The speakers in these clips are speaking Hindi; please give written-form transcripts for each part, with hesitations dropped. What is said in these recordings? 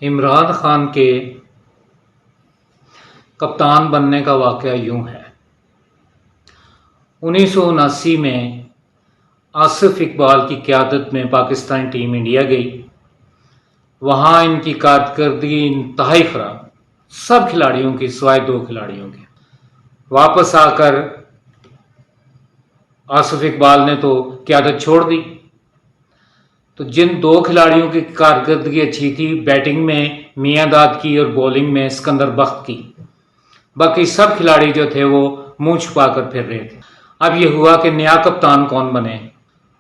इमरान खान के कप्तान बनने का वाक़या यूं है। 1979 में आसिफ इकबाल की क़यादत में पाकिस्तान टीम इंडिया गई। वहाँ इनकी कारकर्दगी इंतहाई ख़राब, सब खिलाड़ियों की सिवाय 2 खिलाड़ियों के। वापस आकर आसिफ इकबाल ने तो क़यादत छोड़ दी। तो जिन 2 खिलाड़ियों की कारकर्दगी अच्छी थी, बैटिंग में मियांदाद की और बॉलिंग में सिकंदर बख्त की, बाकी सब खिलाड़ी जो थे वो मुंह छुपा कर फिर रहे थे। अब ये हुआ कि नया कप्तान कौन बने,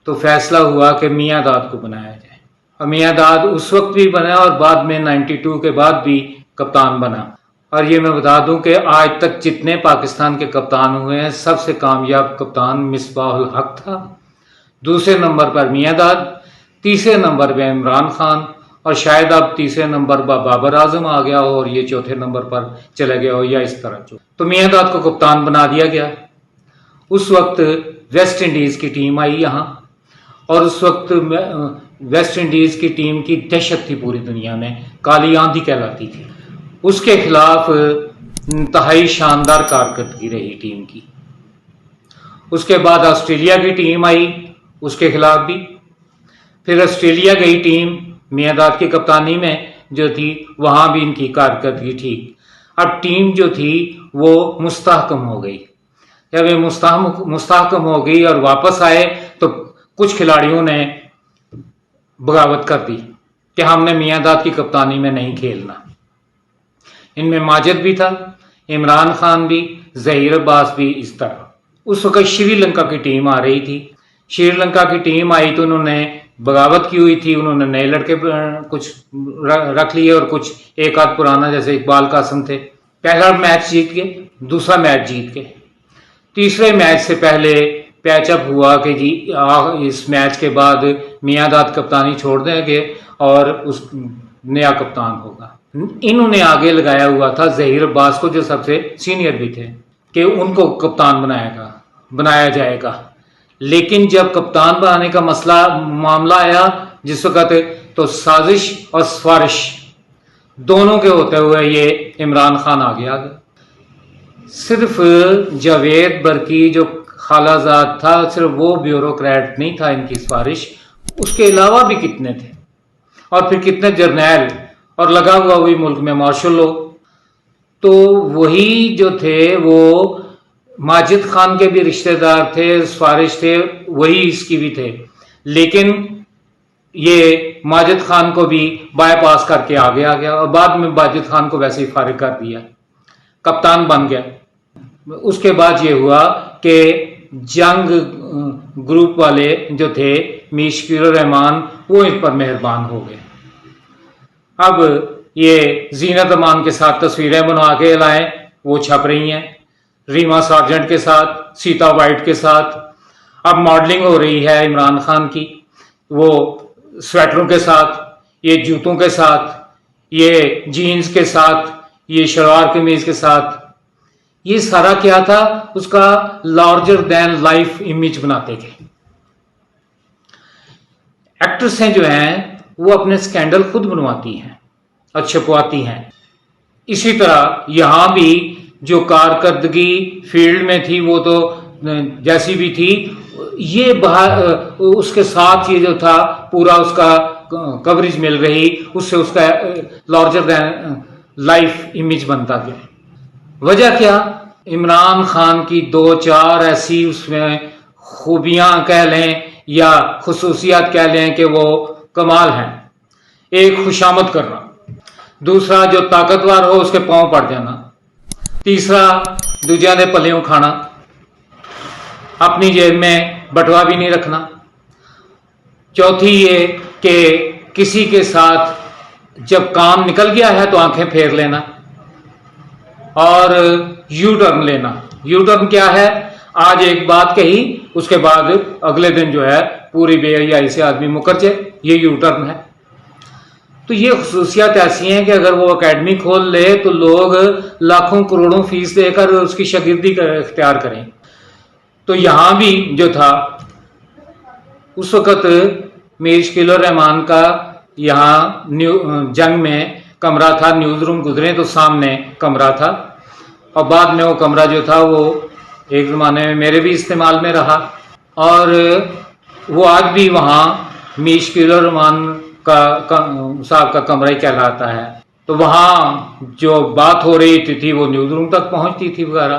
तो फैसला हुआ कि मियांदाद को बनाया जाए। और मियांदाद उस वक्त भी बना और बाद में 92 के बाद भी कप्तान बना। और ये मैं बता दूं कि आज तक जितने पाकिस्तान के कप्तान हुए हैं, सबसे कामयाब कप्तान मिसबाहुल हक था, दूसरे नंबर पर मियांदाद, तीसरे नंबर पर इमरान खान, और शायद अब तीसरे नंबर पर बाबर आजम आ गया हो और ये चौथे नंबर पर चला गया हो, या इस तरह। तो मियांदाद को कप्तान बना दिया गया। उस वक्त वेस्ट इंडीज़ की टीम आई यहाँ, और उस वक्त वेस्ट इंडीज़ की टीम की दहशत थी पूरी दुनिया में, काली आंधी कहलाती थी। उसके खिलाफ इंतहाई शानदार कारकर्दगी रही टीम की। उसके बाद ऑस्ट्रेलिया की टीम आई, उसके खिलाफ भी। फिर ऑस्ट्रेलिया गई टीम मियांदाद की कप्तानी में जो थी, वहाँ भी इनकी कारकर्दगी ठीक। अब टीम जो थी वो मुस्तहकम हो गई। जब ये मुस्तहकम हो गई और वापस आए तो कुछ खिलाड़ियों ने बगावत कर दी कि हमने मियांदाद की कप्तानी में नहीं खेलना। इनमें माजिद भी था, इमरान खान भी, ज़हीर अब्बास भी, इस तरह। उस वक्त श्रीलंका की टीम आ रही थी। श्रीलंका की टीम आई तो उन्होंने बगावत की हुई थी। उन्होंने नए लड़के कुछ रख लिए और कुछ एक आध पुराना, जैसे इकबाल कासिम थे। पहला मैच जीत गए, दूसरा मैच जीत गए। तीसरे मैच से पहले पैचअप हुआ कि जी इस मैच के बाद मियांदाद कप्तानी छोड़ देंगे और उस नया कप्तान होगा। इन्होंने आगे लगाया हुआ था ज़हीर अब्बास को, जो सबसे सीनियर भी थे, कि उनको कप्तान बनाया जाएगा। लेकिन जब कप्तान बनाने का मामला आया जिस वक्त, तो साजिश और सिफारिश दोनों के होते हुए ये इमरान खान आ गया। सिर्फ जावेद बरकी जो खालाजाद था, सिर्फ वो ब्यूरोक्रेट नहीं था इनकी सिफारिश, उसके अलावा भी कितने थे, और फिर कितने जर्नैल, और लगा हुआ हुई मुल्क में मार्शल लॉ। तो वही जो थे वो माजिद खान के भी रिश्तेदार थे, सिफारिश थे, वही इसकी भी थे। लेकिन ये माजिद खान को भी बाईपास करके आगे आ गया और बाद में माजिद खान को वैसे ही फारिग कर दिया, कप्तान बन गया। उसके बाद ये हुआ कि जंग ग्रुप वाले जो थे, मुश्किल रहमान, वो इस पर मेहरबान हो गए। अब ये जीनत अमान के साथ तस्वीरें बनवा के लाए, वो छप रही हैं, रीमा सार्जेंट के साथ, सीता वाइट के साथ। अब मॉडलिंग हो रही है इमरान खान की, वो स्वेटरों के साथ, ये जूतों के साथ, ये जीन्स के साथ, ये शलवार कमीज के साथ। ये सारा क्या था, उसका लार्जर देन लाइफ इमेज बनाते थे। एक्ट्रेसें जो हैं वो अपने स्कैंडल खुद बनवाती हैं और छपवाती हैं। इसी तरह यहां भी जो कारकर्दगी फील्ड में थी वो तो जैसी भी थी, ये उसके साथ ये जो था पूरा उसका कवरेज मिल रही, उससे उसका लार्जर देन लाइफ इमेज बनता गया। वजह क्या, इमरान खान की 2-4 ऐसी उसमें खूबियां कह लें या खुसूसियात कह लें कि वो कमाल हैं। एक खुशामद करना, दूसरा जो ताकतवर हो उसके पांव पड़ जाना, तीसरा दूजा ने पल्लियों खाना, अपनी जेब में बटवा भी नहीं रखना, चौथी ये कि किसी के साथ जब काम निकल गया है तो आंखें फेर लेना, और यू टर्न लेना। यू टर्न क्या है, आज एक बात कही उसके बाद अगले दिन जो है पूरी बेहयाई से आदमी मुकर जाए, ये यू टर्न है। तो ये खसूसियात ऐसी हैं कि अगर वो एकेडमी खोल ले तो लोग लाखों करोड़ों फीस देकर उसकी शागिर्दी इख्तियार करें। तो यहां भी जो था, उस वक्त मुश्किल रहमान का यहाँ जंग में कमरा था, न्यूज रूम गुजरे तो सामने कमरा था, और बाद में वो कमरा जो था वो एक ज़माने में मेरे भी इस्तेमाल में रहा, और वो आज भी वहाँ मीश रहमान साहब का कमरा ही कहलाता है। तो वहाँ जो बात हो रही थी वो न्यूज रूम तक पहुँचती थी वगैरह।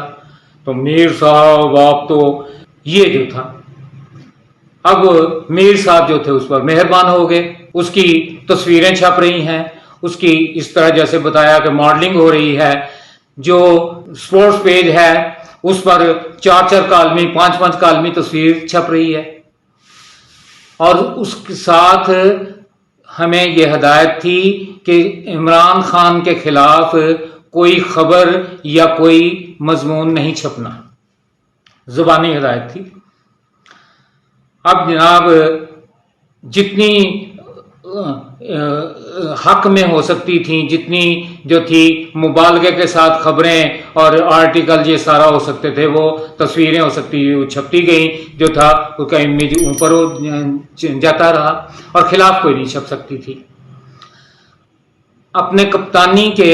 तो मीर साहब आप तो ये जो था, अब मीर साहब जो थे उस पर मेहरबान हो गए, उसकी तस्वीरें छप रही हैं, उसकी इस तरह जैसे बताया कि मॉडलिंग हो रही है, जो स्पोर्ट्स पेज है उस पर 4-4 कालमी 5-5 कालमी तस्वीर छप रही है, और उसके साथ हमें यह हदायत थी कि इमरान खान के खिलाफ कोई खबर या कोई मजमून नहीं छपना, जुबानी हिदायत थी। अब जनाब जितनी हक में हो सकती थी, जितनी जो थी मुबालगे के साथ खबरें और आर्टिकल ये सारा हो सकते थे, वो तस्वीरें हो सकती वो छपती गई, जो था उसका इमेज ऊपर जाता रहा और खिलाफ कोई नहीं छप सकती थी। अपने कप्तानी के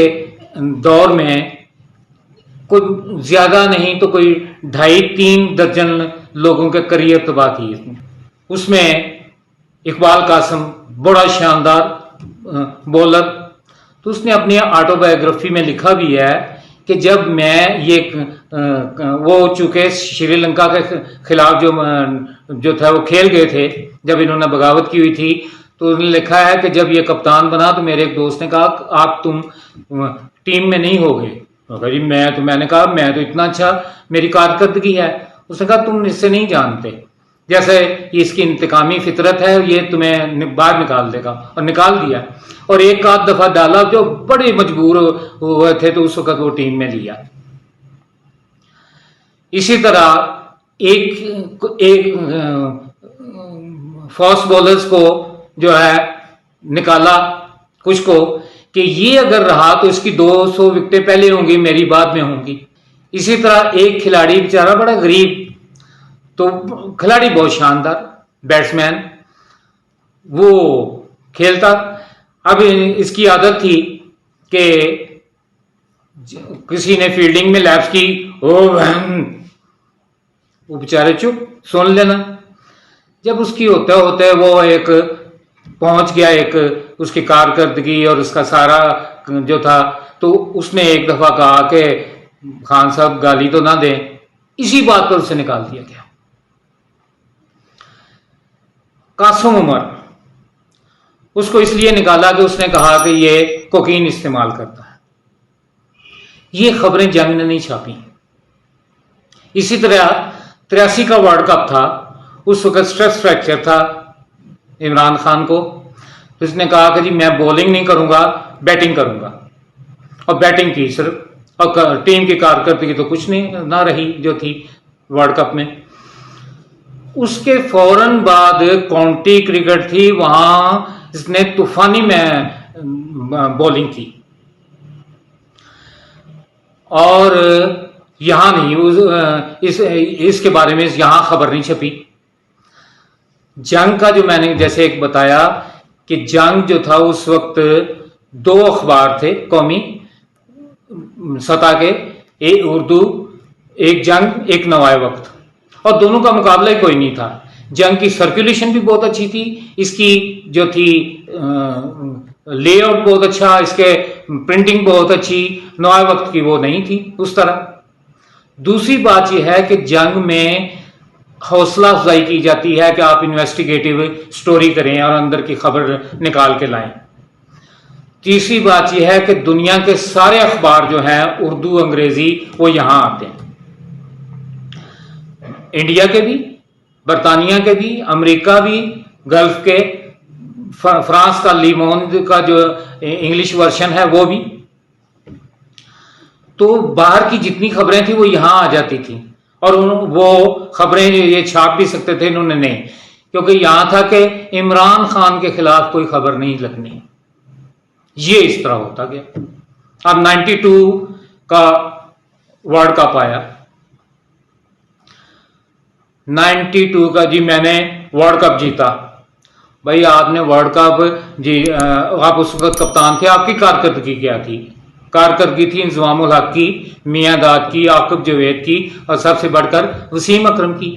दौर में कोई ज्यादा नहीं तो कोई 2.5-3 दर्जन लोगों के करियर तबाह किए। उसमें इकबाल कासिम बड़ा शानदार बॉलर, तो उसने अपनी ऑटोबायोग्राफी में लिखा भी है कि जब मैं ये वो चूंकि श्रीलंका के खिलाफ जो था वो खेल गए थे, जब इन्होंने बगावत की हुई थी, तो उन्होंने लिखा है कि जब ये कप्तान बना तो मेरे एक दोस्त ने कहा आप तुम टीम में नहीं हो गए। जी मैंने कहा मैं तो इतना अच्छा मेरी कारकर्दगी है। उसने कहा तुम इससे नहीं जानते, जैसे इसकी इंतकामी फितरत है, ये तुम्हें बाहर निकाल देगा, और निकाल दिया। और एक आध दफा डाला, जो बड़े मजबूर हुए थे तो उस वक्त वो टीम में लिया। इसी तरह एक फास्ट बॉलर्स को जो है निकाला कुछ को कि ये अगर रहा तो इसकी 200 विकेटें पहले होंगी, मेरी बाद में होंगी। इसी तरह एक खिलाड़ी बेचारा बड़ा गरीब, तो खिलाड़ी बहुत शानदार बैट्समैन, वो खेलता। अब इसकी आदत थी कि किसी ने फील्डिंग में लैप्स की, वो बेचारे चुप, सुन लेना। जब उसकी होते होते वो एक पहुंच गया, एक उसकी कारकर्दगी और उसका सारा जो था, तो उसने एक दफा कहा कि खान साहब गाली तो ना दें, इसी बात पर उसे निकाल दिया गया। कासिम उमर, उसको इसलिए निकाला कि उसने कहा कि ये कोकीन इस्तेमाल करता है। ये खबरें जंग ने नहीं छापी। इसी तरह 83 का वर्ल्ड कप था, उस वक्त स्ट्रेस फ्रैक्चर था इमरान खान को, तो इसने कहा कि जी मैं बॉलिंग नहीं करूंगा, बैटिंग करूंगा, और बैटिंग की सिर्फ, और टीम की कारकर्दगी तो कुछ नहीं ना रही जो थी वर्ल्ड कप में। उसके फौरन बाद काउंटी क्रिकेट थी, वहां इसने तूफानी में बॉलिंग की, और यहां नहीं इसके बारे में यहां खबर नहीं छपी। जंग का जो मैंने जैसे एक बताया कि जंग जो था उस वक्त 2 अखबार थे कौमी सतह के, एक उर्दू, एक जंग, एक नवाए वक्त, और दोनों का मुकाबला ही कोई नहीं था। जंग की सर्कुलेशन भी बहुत अच्छी थी, इसकी जो थी लेआउट बहुत अच्छा, इसके प्रिंटिंग बहुत अच्छी, नवाए वक्त की वो नहीं थी उस तरह। दूसरी बात यह है कि जंग में हौसला अफजाई की जाती है कि आप इन्वेस्टिगेटिव स्टोरी करें और अंदर की खबर निकाल के लाएं। तीसरी बात यह है कि दुनिया के सारे अखबार जो हैं उर्दू अंग्रेजी वो यहां आते हैं, इंडिया के भी, बरतानिया के भी, अमेरिका भी, गल्फ के, फ्रांस का लीमोंड का जो इंग्लिश वर्जन है वो भी। तो बाहर की जितनी खबरें थी वो यहां आ जाती थी, और वो खबरें ये छाप भी सकते थे, इन्होंने नहीं, क्योंकि यहां था कि इमरान खान के खिलाफ कोई खबर नहीं लगनी। ये इस तरह होता गया। अब 92 का वर्ल्ड कप आया, 92 का जी मैंने वर्ल्ड कप जीता, भाई आपने वर्ल्ड कप जी आप उस वक्त कप्तान थे, आपकी कारकर्दगी क्या थी? कारकर्दगी थी इंजमामुल हक की, मियां दाद की, आकिब जावेद की और सबसे बढ़कर वसीम अकरम की।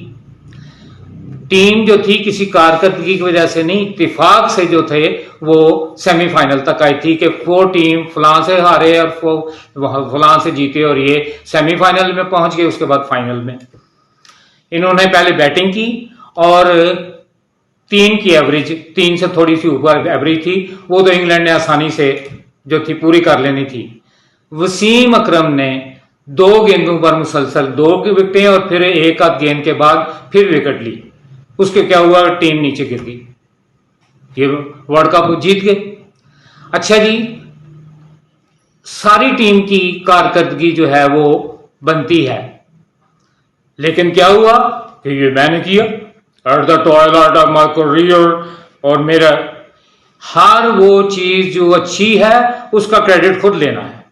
टीम जो थी किसी कारकर्दगी की वजह से नहीं, इत्तेफाक से जो थे वो सेमीफाइनल तक आई थी कि वो टीम फलां से हारे और फलां से जीते और ये सेमीफाइनल में पहुंच गए, उसके बाद फाइनल में। इन्होंने पहले बैटिंग की और 3 की एवरेज, 3 से थोड़ी सी ऊपर एवरेज थी, वो तो इंग्लैंड ने आसानी से जो थी पूरी कर लेनी थी। वसीम अकरम ने 2 गेंदों पर मुसलसल 2 विकेटें और फिर एक आध गेंद के बाद फिर विकेट ली। उसके क्या हुआ, टीम नीचे गिर गई, ये वर्ल्ड कप जीत गए। अच्छा जी, सारी टीम की कारकर्दगी जो है वो बनती है, लेकिन क्या हुआ कि ये मैंने किया at the toilet of my career, और मेरा हर वो चीज जो अच्छी है उसका क्रेडिट खुद लेना है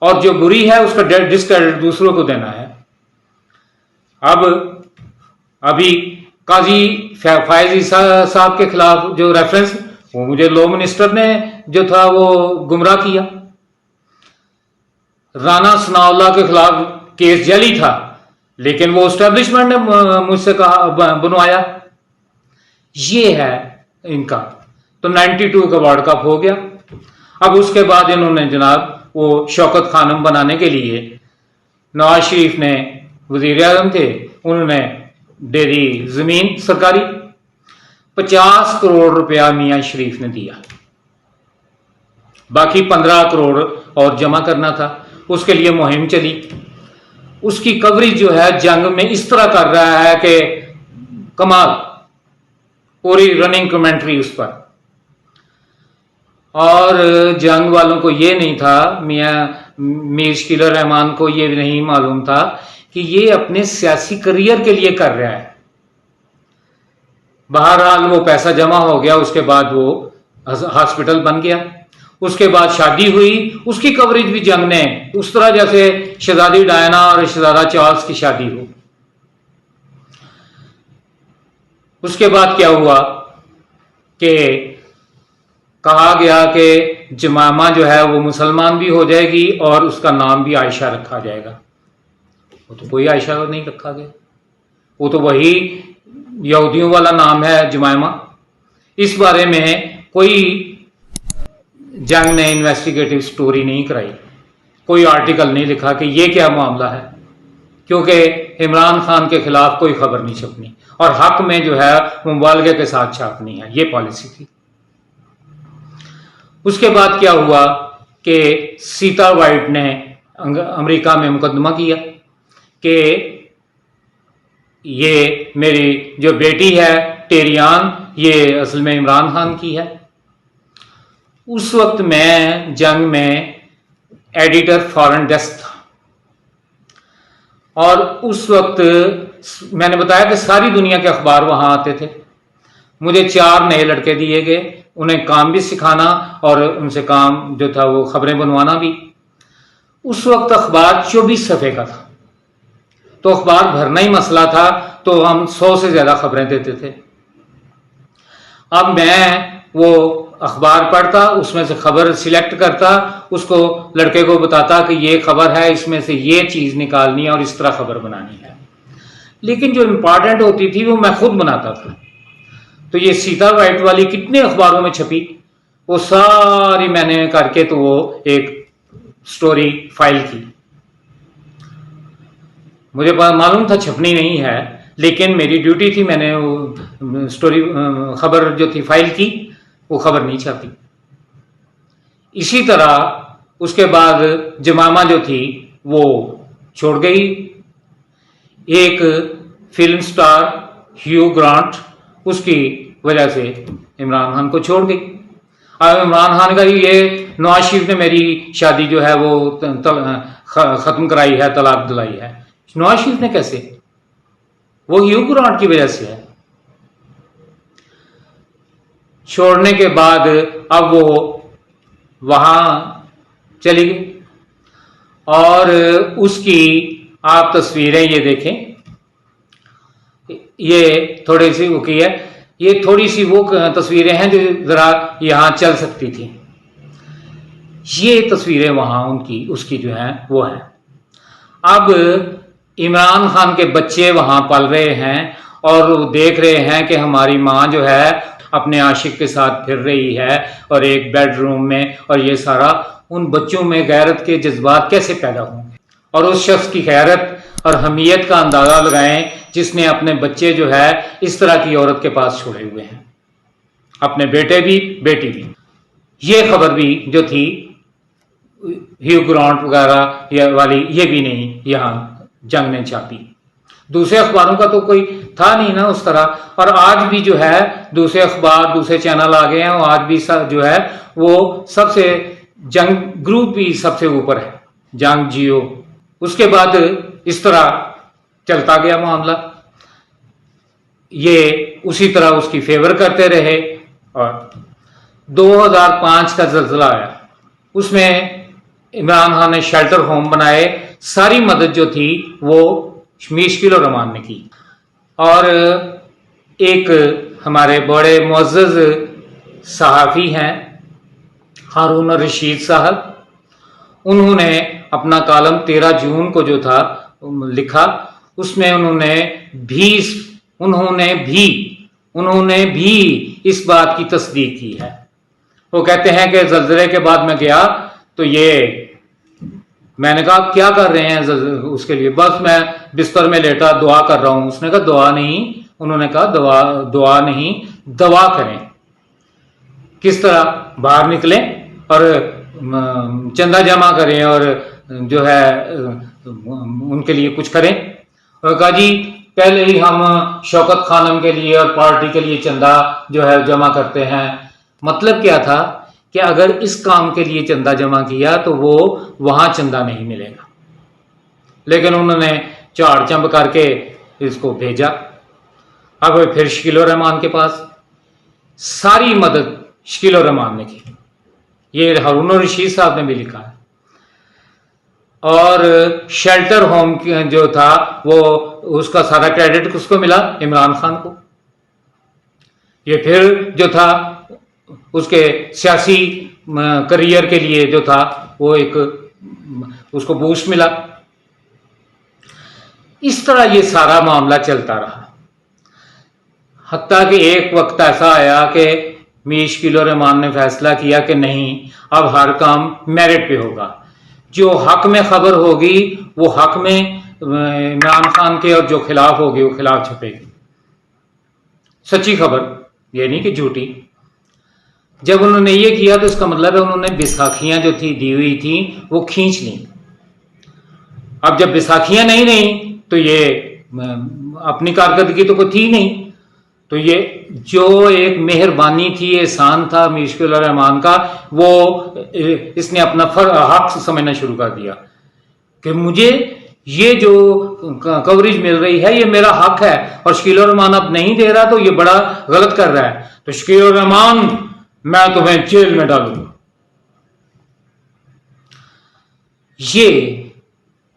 और जो बुरी है उसका डिस्क्रेडिट दूसरों को देना है। अब अभी काजी फायजी साहब के खिलाफ जो रेफरेंस, वो मुझे लॉ मिनिस्टर ने जो था वो गुमराह किया। राना सनाउल्लाह के खिलाफ केस जाली था, लेकिन वो एस्टेब्लिशमेंट ने मुझसे कहा बनवाया। ये है इनका। तो 92 का वर्ल्ड कप हो गया। अब उसके बाद इन्होंने जनाब वो शौकत खानम बनाने के लिए, नवाज शरीफ ने वजीर आजम थे, उन्होंने दे दी जमीन सरकारी, 50 करोड़ रुपया मियां शरीफ ने दिया, बाकी 15 करोड़ और जमा करना था। उसके लिए मुहिम चली। उसकी कवरेज जो है जंग में इस तरह कर रहा है कि कमाल, पूरी रनिंग कमेंट्री उस पर। और जंग वालों को ये नहीं था, मियां मीर शकील रहमान को ये नहीं मालूम था कि ये अपने सियासी करियर के लिए कर रहा है। बहरहाल वो पैसा जमा हो गया, उसके बाद वो हॉस्पिटल बन गया, उसके बाद शादी हुई। उसकी कवरेज भी जंग ने उस तरह जैसे शहजादी डायना और शहजादा चार्ल्स की शादी हो। उसके बाद क्या हुआ कि कहा गया कि जमामा जो है वो मुसलमान भी हो जाएगी और उसका नाम भी आयशा रखा जाएगा। वो तो कोई आयशा नहीं रखा गया, वो तो वही यहूदियों वाला नाम है जमामा। इस बारे में कोई जंग ने इन्वेस्टिगेटिव स्टोरी नहीं कराई, कोई आर्टिकल नहीं लिखा कि ये क्या मामला है, क्योंकि इमरान खान के खिलाफ कोई खबर नहीं छपनी और हक में जो है मुबालगे के साथ छापनी है, ये पॉलिसी थी। उसके बाद क्या हुआ कि सीता वाइट ने अमेरिका में मुकदमा किया कि ये मेरी जो बेटी है टेरियान, ये असल में इमरान खान की है। उस वक्त मैं जंग में एडिटर फॉरेन डेस्क था और उस वक्त मैंने बताया कि सारी दुनिया के अखबार वहां आते थे। मुझे 4 नए लड़के दिए गए, उन्हें काम भी सिखाना और उनसे काम जो था वो खबरें बनवाना भी। उस वक्त अखबार 24 सफ़े का था, तो अखबार भरना ही मसला था, तो हम 100 से ज्यादा खबरें देते थे। अब मैं वो अखबार पढ़ता, उसमें से खबर सिलेक्ट करता, उसको लड़के को बताता कि ये खबर है, इसमें से ये चीज निकालनी है और इस तरह खबर बनानी है। लेकिन जो इंपॉर्टेंट होती थी वो मैं खुद बनाता था। तो ये सीता वाइट वाली कितने अखबारों में छपी, वो सारी मैंने करके तो वो एक स्टोरी फाइल की। मुझे मालूम था छपनी नहीं है, लेकिन मेरी ड्यूटी थी, मैंने वो स्टोरी खबर जो थी फाइल की, वो खबर नहीं छपी। इसी तरह उसके बाद जमामा जो थी वो छोड़ गई। एक फिल्म स्टार ह्यू ग्रांट उसकी वजह से इमरान खान को छोड़ गई। अब इमरान खान का ये नवाज शरीफ ने मेरी शादी जो है वो खत्म कराई है, तलाक दिलाई है। नवाज शरीफ ने कैसे? वो ह्यू ग्रांट की वजह से है। छोड़ने के बाद अब वो वहां चली गई और उसकी आप तस्वीरें ये देखें, ये थोड़ी सी वो की है। ये थोड़ी सी वो तस्वीरें हैं जो जरा यहाँ चल सकती थी। ये तस्वीरें वहां उनकी उसकी जो हैं वो हैं। अब इमरान खान के बच्चे वहां पल रहे हैं और वो देख रहे हैं कि हमारी माँ जो है अपने आशिक के साथ फिर रही है और एक बेडरूम में, और ये सारा उन बच्चों में गैरत के जज्बात कैसे पैदा होंगे। और उस शख्स की गैरत और हमीयत का अंदाजा लगाएं जिसने अपने बच्चे जो है इस तरह की औरत के पास छोड़े हुए हैं, अपने बेटे भी बेटी भी। ये खबर भी जो थी ह्यू ग्रांट वगैरह ये वाली, ये भी नहीं यहाँ जंग ने छापी। दूसरे अखबारों का तो कोई था नहीं ना उस तरह। और आज भी जो है दूसरे अखबार दूसरे चैनल आ गए हैं और आज भी जो है वो सबसे जंग ग्रुप भी सबसे ऊपर है, जंग जियो। उसके बाद इस तरह चलता गया मामला, ये उसी तरह उसकी फेवर करते रहे। और 2005 का जल्जला आया, उसमें इमरान खान ने शेल्टर होम बनाए। सारी मदद जो थी वो मीशकिल और रहमान ने की। और एक हमारे बड़े मुअज़्ज़ज़ सहाफ़ी हैं हारून रशीद साहब, उन्होंने अपना कॉलम 13 जून को जो था लिखा, उसमें उन्होंने भी इस बात की तस्दीक की है। वो कहते हैं कि ज़ल्ज़ले के बाद मैं गया तो मैंने कहा क्या कर रहे हैं उसके लिए, बस मैं बिस्तर में लेटा दुआ कर रहा हूं। उसने कहा दुआ नहीं, उन्होंने कहा दुआ नहीं, दवा करें। किस तरह, बाहर निकलें और चंदा जमा करें और जो है उनके लिए कुछ करें। और कहा जी पहले ही हम शौकत खानम के लिए और पार्टी के लिए चंदा जो है जमा करते हैं। मतलब क्या था कि अगर इस काम के लिए चंदा जमा किया तो वो वहां चंदा नहीं मिलेगा। लेकिन उन्होंने चाड़ चंब करके इसको भेजा। अब फिर शकील रहमान के पास सारी मदद शकील रहमान ने की, ये हारून रशीद साहब ने भी लिखा है। और शेल्टर होम जो था वो उसका सारा क्रेडिट किसको मिला? इमरान खान को। ये फिर जो था उसके सियासी करियर के लिए जो था वो एक उसको बूस्ट मिला। इस तरह ये सारा मामला चलता रहा, हत्ता कि एक वक्त ऐसा आया कि मीर शकील रहमान ने फैसला किया कि नहीं, अब हर काम मेरिट पे होगा। जो हक में खबर होगी वो हक में इमरान खान के, और जो खिलाफ होगी वो खिलाफ छपेगी। सच्ची खबर, ये नहीं कि झूठी। जब उन्होंने ये किया तो इसका मतलब है उन्होंने बैसाखियां जो थी दी हुई थी वो खींच ली। अब जब बैसाखियां नहीं रही तो ये अपनी कारकर्दगी तो कोई थी नहीं। तो ये जो एक मेहरबानी थी, एहसान था मीर शकील रहमान का, वो इसने अपना हक समझना शुरू कर दिया कि मुझे ये जो कवरेज मिल रही है ये मेरा हक है, और शकील रहमान अब नहीं दे रहा तो ये बड़ा गलत कर रहा है। तो शकील रहमान, मैं तुम्हें जेल में डालूंगा। ये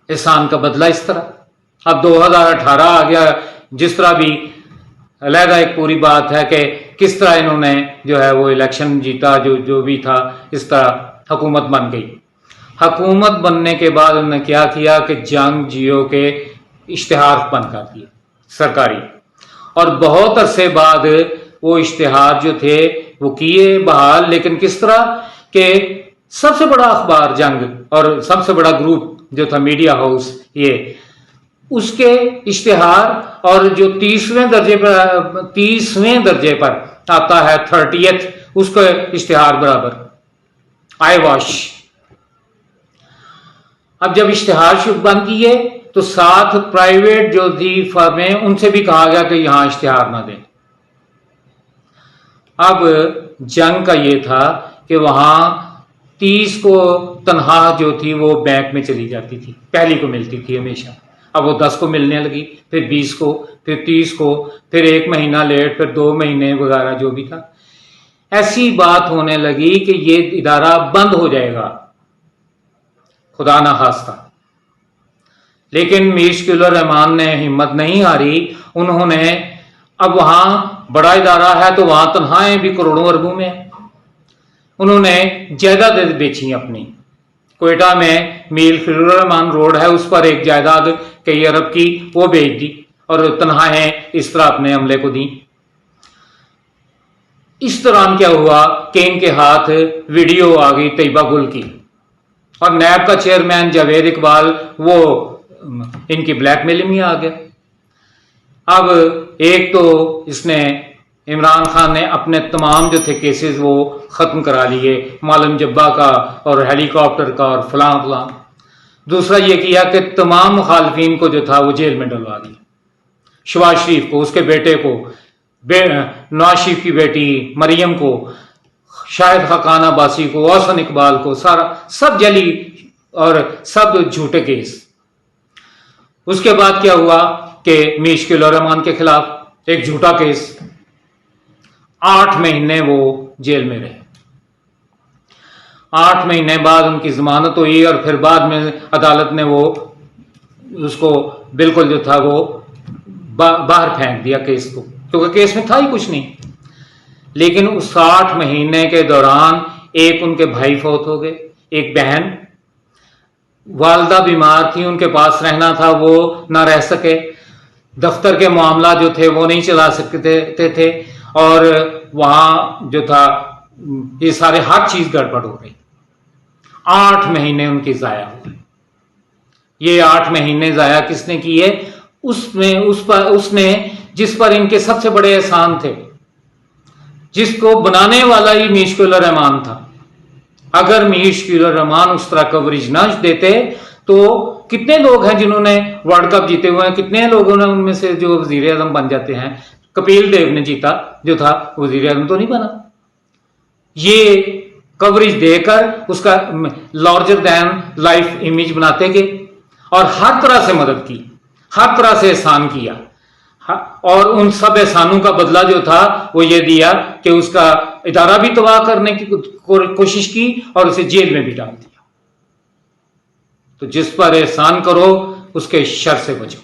एहसान का बदला इस तरह। अब 2018 आ गया, जिस तरह भी अलहदा एक पूरी बात है कि किस तरह इन्होंने जो है वो इलेक्शन जीता, जो भी था, इस तरह हुकूमत बन गई। हुकूमत बनने के बाद उन्होंने क्या किया कि जंग जियो के इश्तिहार बंद कर दिए सरकारी, और बहुत अरसे बाद वो इश्तिहार जो थे वो किए बहाल। लेकिन किस तरह के सबसे बड़ा अखबार जंग और सबसे बड़ा ग्रुप जो था मीडिया हाउस, ये उसके इश्तिहार, और जो 30वें दर्जे पर आता है 30th, उसका इश्तिहार बराबर आई वॉश। अब जब इश्तिहार बंद किए तो साथ प्राइवेट जो थी फर्में, उनसे भी कहा गया कि यहां इश्तिहार ना दें। अब जंग का ये था कि वहां 30 को तनख्वाह जो थी वो बैंक में चली जाती थी, पहली को मिलती थी हमेशा। अब वो 10 को मिलने लगी, फिर 20 को, फिर 30 को, फिर 1 महीना लेट, फिर 2 महीने वगैरह जो भी था। ऐसी बात होने लगी कि ये इदारा बंद हो जाएगा, खुदा ना खास्ता। लेकिन मीर शकील रहमान ने हिम्मत नहीं हारी। उन्होंने अब वहां बड़ा इदारा है तो वहां तनख्वाहें भी करोड़ों अरबों में है। उन्होंने जायदाद बेची अपनी। कोयटा में मीर खलील रहमान रोड है, उस पर एक जायदाद कई अरब की, वो बेच दी और तनख्वाहें इस तरह अपने अमले को दी। इस दौरान क्या हुआ कि इनके हाथ वीडियो आ गई तैयबा गुल की, और नैब का चेयरमैन जावेद इकबाल वो इनकी ब्लैकमेलिंग में आ गया। अब एक तो इसने इमरान खान ने अपने तमाम जो थे केसेस वो खत्म करा लिए, मालम जब्बा का और हेलीकॉप्टर का और फलां फलां। दूसरा ये किया कि तमाम मुखालफिन को जो था वो जेल में डलवा दिया। शहबाज शरीफ को, उसके बेटे को, नवाज शरीफ की बेटी मरियम को, शाहिद खाकान अब्बासी को, ओहसन इकबाल को, सारा सब जली और सब झूठे केस। उसके बाद क्या हुआ कि मीर खलील रहमान के खिलाफ एक झूठा केस, 8 महीने वो जेल में रहे। 8 महीने बाद उनकी जमानत हुई और फिर बाद में अदालत ने वो उसको बिल्कुल जो था वो बाहर फेंक दिया केस को, क्योंकि केस में था ही कुछ नहीं। लेकिन उस 8 महीने के दौरान एक उनके भाई फौत हो गए, एक बहन, वालदा बीमार थी, उनके पास रहना था, वो ना रह सके, दफ्तर के मामला जो थे वो नहीं चला सकते थे, और वहां जो था ये सारे हर चीज गड़बड़ हो रही। 8 महीने उनके जाया हुए। ये 8 महीने जाया किसने किए? उसने जिस पर इनके सबसे बड़े एहसान थे, जिसको बनाने वाला ही मीर खलील रहमान था। अगर मीर खलील रहमान उस तरह कवरेज न देते तो कितने लोग हैं जिन्होंने वर्ल्ड कप जीते हुए हैं, कितने लोगों ने उनमें से जो वजीर आजम बन जाते हैं। कपिल देव ने जीता जो था, वजीर आजम तो नहीं बना। ये कवरेज देकर उसका लार्जर दैन लाइफ इमेज बनाते गए और हर तरह से मदद की, हर तरह से एहसान किया, और उन सब एहसानों का बदला जो था वो ये दिया कि उसका इदारा भी तबाह करने की कोशिश की और उसे जेल में भी डाल दिया। तो जिस पर एहसान करो उसके शर से बचो।